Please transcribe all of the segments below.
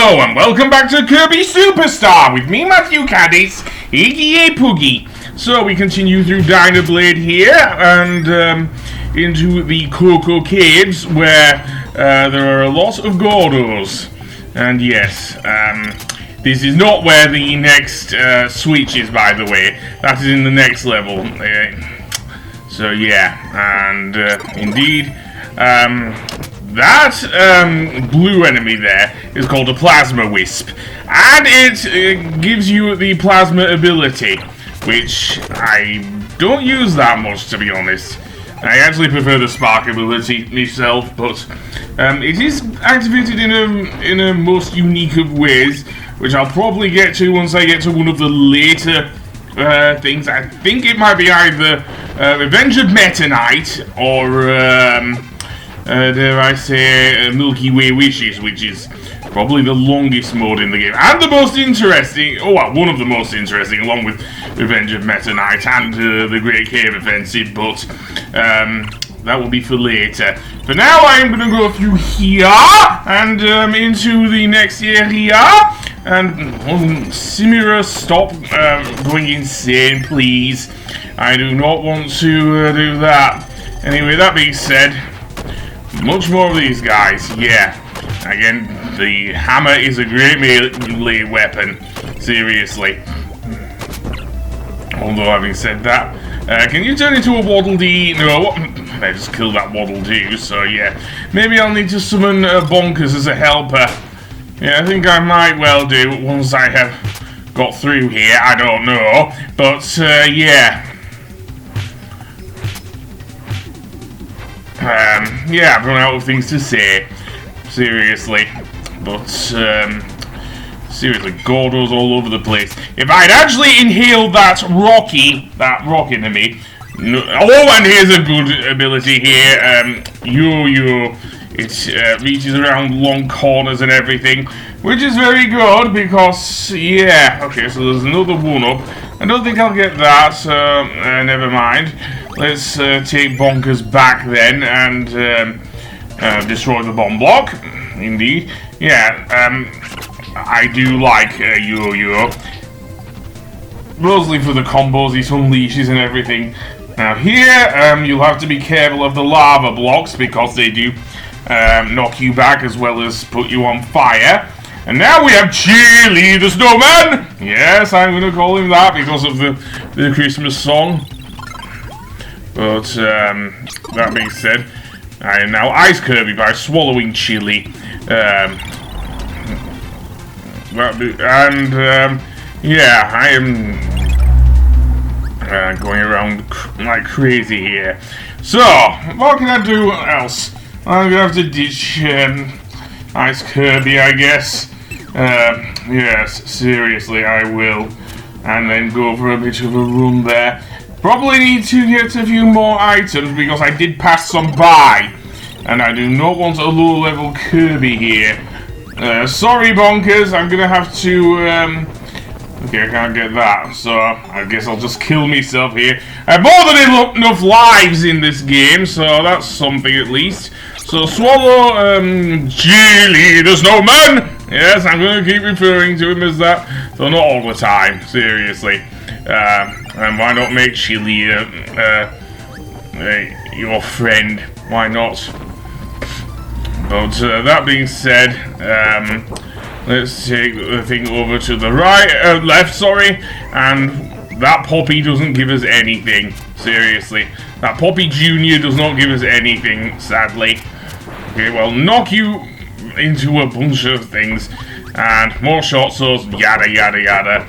Hello and welcome back to Kirby Superstar with me, Matthew Caddis, aka Poogie. So we continue through Dyna Blade here and into the Cocoa Caves where there are a lot of Gordos. And yes, this is not where the next switch is, by the way. That is in the next level. So yeah, and indeed, that blue enemy there is called a Plasma Wisp, and it gives you the Plasma ability, which I don't use that much, to be honest. I actually prefer the Spark ability myself, but it is activated in a most unique of ways, which I'll probably get to once I get to one of the later things. I think it might be either Revenge of Meta Knight or dare I say, Milky Way Wishes, which is probably the longest mode in the game, and the most interesting, one of the most interesting, along with Revenge of Meta Knight and the Great Cave Offensive, but that will be for later. For now, I am going to go through here, and into the next area, and Simira, stop going insane, please. I do not want to do that. Anyway, that being said, much more of these guys, yeah. Again, the hammer is a great melee weapon, seriously. Although, having said that, can you turn into a Waddle Dee? No, I just killed that Waddle Dee, so yeah. Maybe I'll need to summon Bonkers as a helper. Yeah, I think I might well do once I have got through here, I don't know. But, yeah. Yeah, I've run out of things to say, seriously, but, seriously, Gordo's all over the place. If I'd actually inhaled that rock enemy, and here's a good ability here, Yo-Yo, it reaches around long corners and everything, which is very good, because, yeah, okay, so there's another one-up. I don't think I'll get that, so never mind. Let's take Bonkers back then and destroy the bomb block. Indeed. Yeah, I do like Yo-Yo. Mostly for the combos he unleashes and everything. Now here, you'll have to be careful of the lava blocks because they do knock you back as well as put you on fire. And now we have Chili the Snowman! Yes, I'm going to call him that because of the Christmas song. But, that being said, I am now Ice Kirby by swallowing Chili. Yeah, I am going around like crazy here. So, what can I do else? I'm going to have to ditch Ice Kirby, I guess. Yes, seriously, I will. And then go for a bit of a run there. Probably need to get a few more items because I did pass some by. And I do not want a low-level Kirby here. Sorry, Bonkers, I'm gonna have to, okay, I can't get that, so I guess I'll just kill myself here. I have more than enough lives in this game, so that's something at least. So swallow, Chili the Snowman! Yes, I'm going to keep referring to him as that, though not all the time, seriously. And why not make Chili your friend? Why not? But that being said, let's take the thing over to the left, sorry, and that Poppy doesn't give us anything, seriously. That Poppy Jr. does not give us anything, sadly. Okay, well, knock you into a bunch of things, and more short swords, yada yada yada.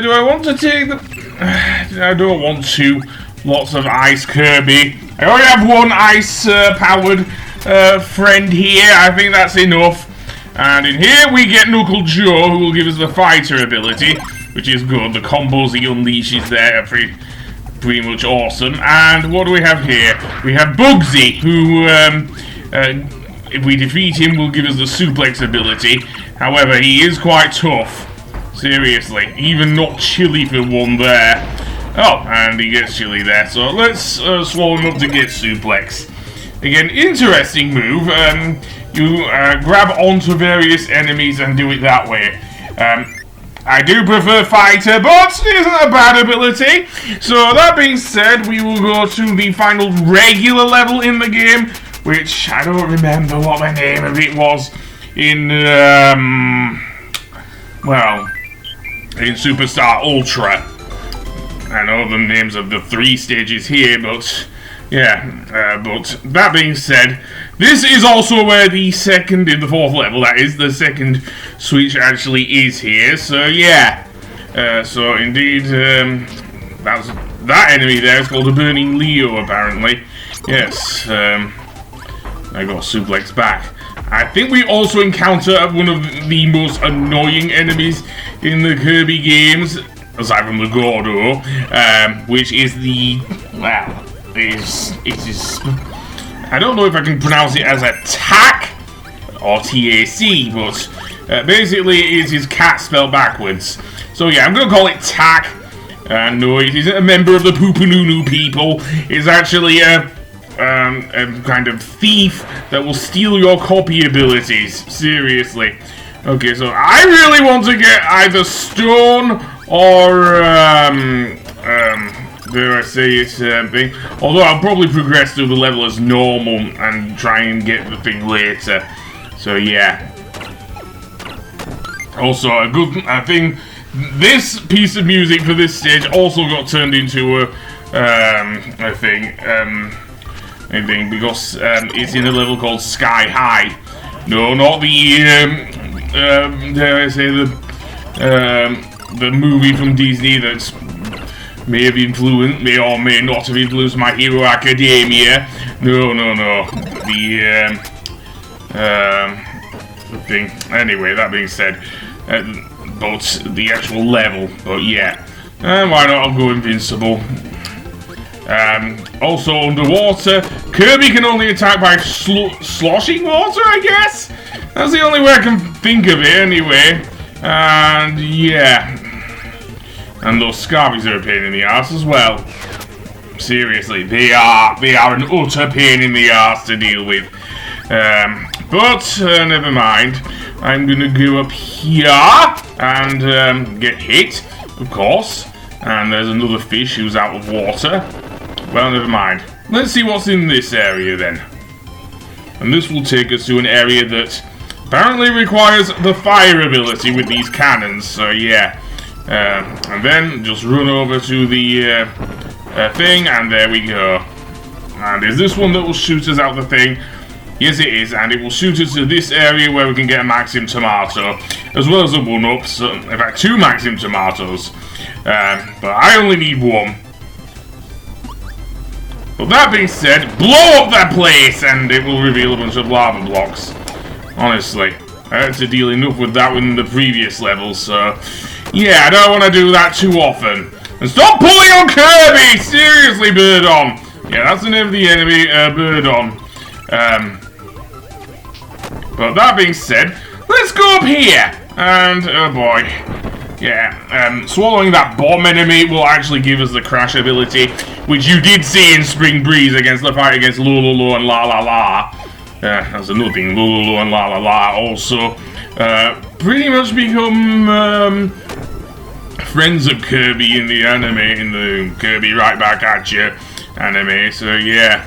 Do I want to take the... I don't want to. Lots of Ice Kirby. I already have one ice-powered friend here. I think that's enough. And in here we get Knuckle Joe, who will give us the fighter ability, which is good. The combos he unleashes there are pretty much awesome. And what do we have here? We have Bugsy, who, if we defeat him, will give us the suplex ability. However, he is quite tough. Seriously. Even not Chili for one there. Oh, and he gets Chili there. So let's swallow him up to get suplex. Again, interesting move. you grab onto various enemies and do it that way. I do prefer fighter, but it isn't a bad ability. So that being said, we will go to the final regular level in the game, which I don't remember what the name of it was in, well, in Superstar Ultra. I know the names of the 3 stages here, but yeah, but that being said, this is also where the second, in the 4th level, that is, the second switch actually is here, so yeah. So indeed, that enemy there is called a Burning Leo, apparently. Yes, I got suplex back. I think we also encounter one of the most annoying enemies in the Kirby games, aside from the Gordo, which is the, well, it is, I don't know if I can pronounce it as attack or TAC, but basically it is cat spelled backwards. So yeah, I'm going to call it TAC. No, it isn't a member of the Poopanunu people. It's actually a kind of thief that will steal your copy abilities. Seriously. Okay, so I really want to get either stone or, dare I say it, thing. Although I'll probably progress through the level as normal and try and get the thing later. So yeah. Also, a good thing, this piece of music for this stage also got turned into a thing because it's in a level called Sky High. No, not the dare I say the movie from Disney that's may have influenced, may or may not have influenced My Hero Academia. No. The thing. Anyway, that being said, but the actual level. But yeah, why not? I'll go invincible. Also underwater, Kirby can only attack by sloshing water, I guess? That's the only way I can think of it, anyway. And yeah. And those Scarbies are a pain in the ass as well. Seriously, they are an utter pain in the ass to deal with. But never mind. I'm gonna go up here and get hit, of course. And there's another fish who's out of water. Well, never mind. Let's see what's in this area then. And this will take us to an area that apparently requires the fire ability with these cannons. So yeah. And then just run over to the thing, and there we go. And is this one that will shoot us out the thing? Yes, it is, and it will shoot us to this area where we can get a Maxim Tomato, as well as a 1-up, so, in fact 2 Maxim Tomatoes. But I only need 1. But that being said, blow up that place, and it will reveal a bunch of lava blocks. Honestly, I had to deal enough with that in the previous levels, so yeah, I don't want to do that too often. And stop pulling on Kirby! Seriously, Birdon! Yeah, that's the name of the enemy, Birdon. But that being said, let's go up here! And, oh boy. Yeah, swallowing that bomb enemy will actually give us the crash ability, which you did see in Spring Breeze against the fight against Lululu and La La La. That's another thing, Lululu and La La La also pretty much become friends of Kirby in the anime, in the Kirby Right Back At You anime, so yeah,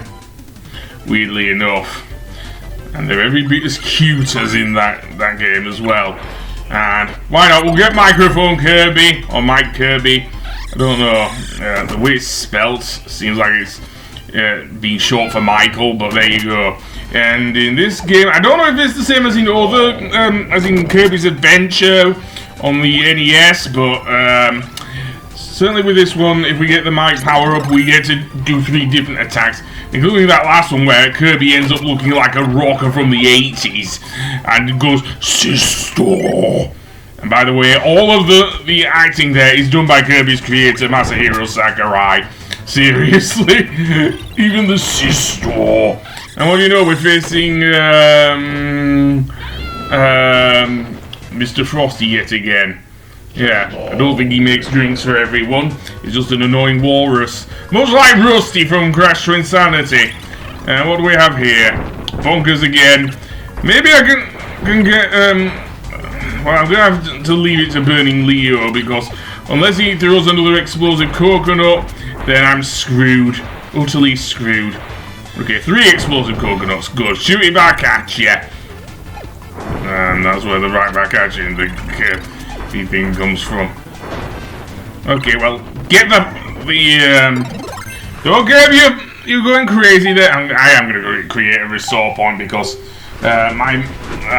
weirdly enough. And they're every bit as cute as in that game as well. And why not? We'll get Microphone Kirby, or Mike Kirby. I don't know. The way it's spelt seems like it's being short for Michael, but there you go. And in this game, I don't know if it's the same as in other, as in Kirby's Adventure on the NES, but certainly with this one, if we get the mic power up, we get to do 3 different attacks, including that last one where Kirby ends up looking like a rocker from the 80s, and goes, Sister! And by the way, all of the acting there is done by Kirby's creator, Masahiro Sakurai. Seriously, even the Sister. And what do you know, we're facing Mr. Frosty yet again. Yeah, I don't think he makes drinks for everyone. He's just an annoying walrus. Much like Rusty from Crash to Insanity. And what do we have here? Bonkers again. Maybe I can get, well, I'm gonna have to leave it to Burning Leo, because unless he throws another explosive coconut, then I'm screwed. Utterly screwed. Okay, 3 explosive coconuts. Good. Shoot it back at you. And that's where the right back at you the thing comes from. Okay, well, get okay, you're going crazy there. I am going to create a restore point, because my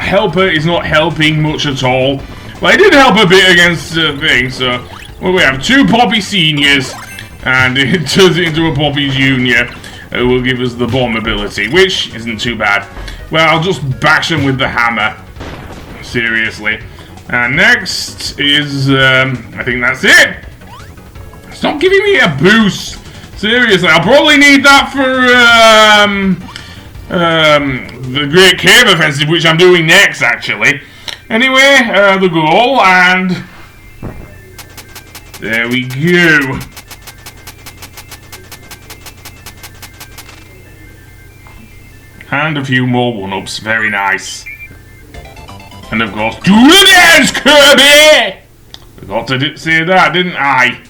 helper is not helping much at all. Well, I did help a bit against the thing, so well, we have 2 Poppy Seniors, and it turns it into a Poppy Junior, who will give us the bomb ability, which isn't too bad. Well, I'll just bash them with the hammer. Seriously. And next is, I think that's it. Stop giving me a boost. Seriously, I'll probably need that for the Great Cave Offensive, which I'm doing next, actually. Anyway, the goal, and there we go. And a few more one-ups, very nice. And of course, do it again, Kirby! Forgot to say that, didn't I?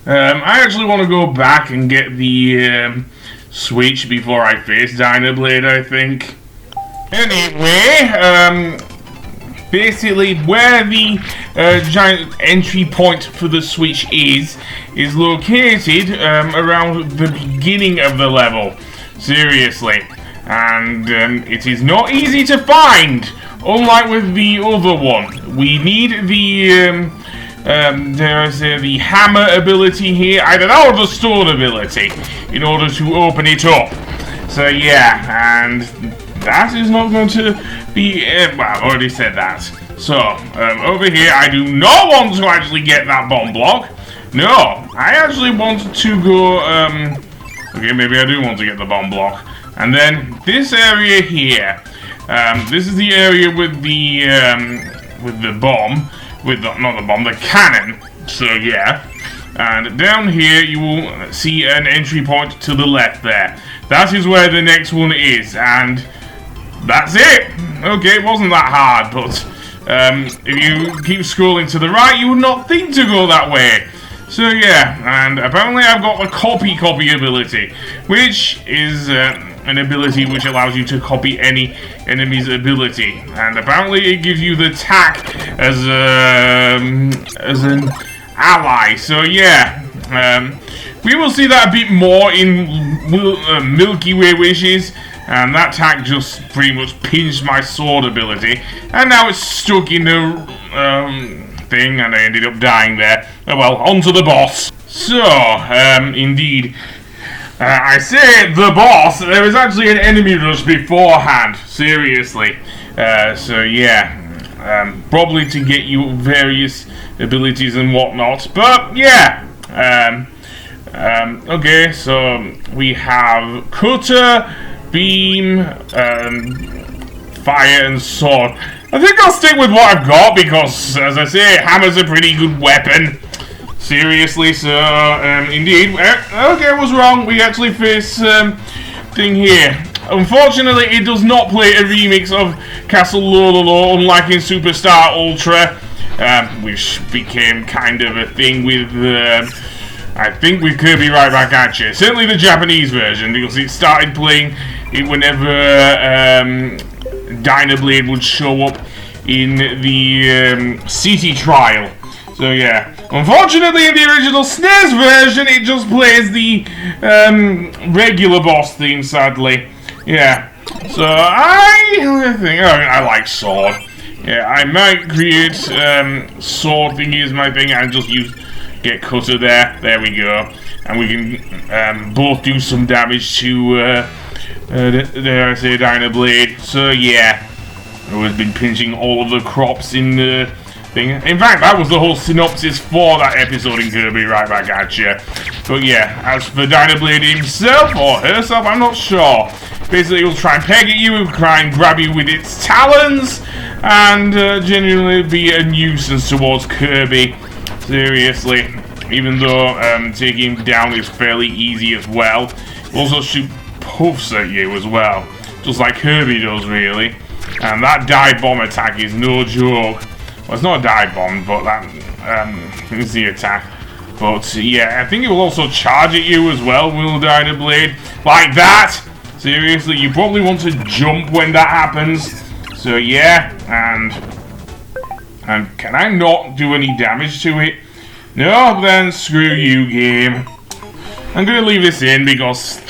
I actually want to go back and get the switch before I face Dyna Blade, I think. Anyway, basically where the giant entry point for the switch is located around the beginning of the level. Seriously. And it is not easy to find, unlike with the other one. We need the dare I say, the hammer ability here, either that or the stone ability, in order to open it up. So yeah, and that is not going to be, well, I've already said that. So, over here, I do not want to actually get that bomb block. No, I actually want to go, okay, maybe I do want to get the bomb block. And then, this area here, this is the area with the bomb, not the bomb, the cannon. So yeah, and down here you will see an entry point to the left there. That is where the next one is, and that's it. Okay, it wasn't that hard, but if you keep scrolling to the right, you would not think to go that way. So yeah, and apparently I've got the copy ability, which is an ability which allows you to copy any enemy's ability, and apparently it gives you the tack as an ally. So yeah, we will see that a bit more in Milky Way Wishes, and that tack just pretty much pinched my sword ability, and now it's stuck in the thing, and I ended up dying there. Oh well, on to the boss. So, indeed, I say the boss, there was actually an enemy rush beforehand, seriously. So yeah, probably to get you various abilities and whatnot, but yeah. Okay, so we have cutter, beam, fire and sword. I think I'll stick with what I've got because, as I say, hammer's a pretty good weapon. Seriously, so, indeed. Okay, I was wrong. We actually face, thing here. Unfortunately, it does not play a remix of Castle Lololo, unlike in Superstar Ultra, which became kind of a thing with, I think with Kirby Right Back At You. Certainly the Japanese version, because it started playing it whenever, Dyna Blade would show up in the City Trial. So yeah, unfortunately in the original SNES version it just plays the regular boss theme, sadly. Yeah, so I think I like sword. Yeah, I might create sword thingy as my thing and just get cutter there. There we go, and we can both do some damage to dare I say Dyna Blade. So yeah, I've been pinching all of the crops in the thing. In fact, that was the whole synopsis for that episode in Kirby Right Back At You. But yeah, as for Dyna Blade himself or herself, I'm not sure. Basically, it'll try and peg at you, it'll try and grab you with its talons, and genuinely be a nuisance towards Kirby. Seriously, even though taking him down is fairly easy as well. It'll also shoot puffs at you as well, just like Kirby does, really. And that dive bomb attack is no joke. Well, it's not a dive bomb, but that is the attack. But yeah, I think it will also charge at you as well, will Dyna Blade. Like that! Seriously, you probably want to jump when that happens. So yeah, and can I not do any damage to it? No, then screw you, game. I'm gonna leave this in because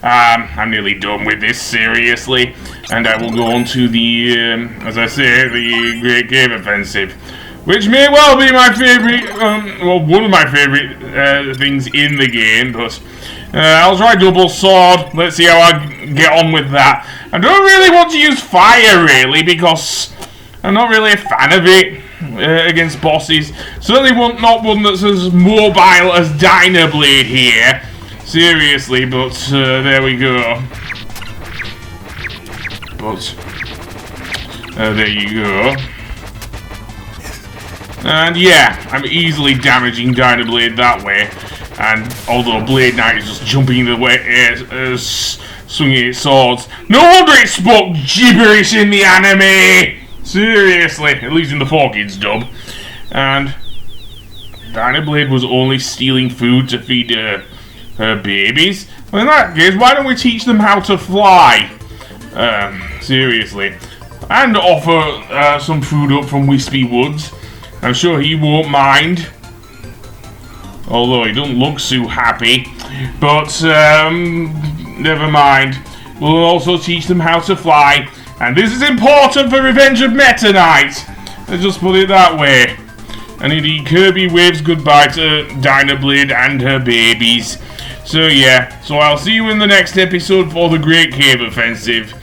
I'm nearly done with this, seriously. And I will go on to the, as I say, the Great Cave Offensive. Which may well be my favourite, well, one of my favourite things in the game, but I'll try Double Sword. Let's see how I get on with that. I don't really want to use fire, really, because I'm not really a fan of it against bosses. Certainly not one that's as mobile as Dyna Blade here. Seriously, but there we go. But there you go. And yeah, I'm easily damaging Dyna Blade that way. And although Blade Knight is just jumping the way, swinging its swords. No wonder it spoke gibberish in the anime! Seriously, at least in the 4Kids dub. And Dyna Blade was only stealing food to feed her babies. Well, in that case, why don't we teach them how to fly? Seriously. And offer some food up from Wispy Woods. I'm sure he won't mind. Although he doesn't look so happy. But, never mind. We'll also teach them how to fly. And this is important for Revenge of Meta Knight. Let's just put it that way. And indeed, Kirby waves goodbye to Dyna Blade and her babies. So yeah, so I'll see you in the next episode for the Great Cave Offensive.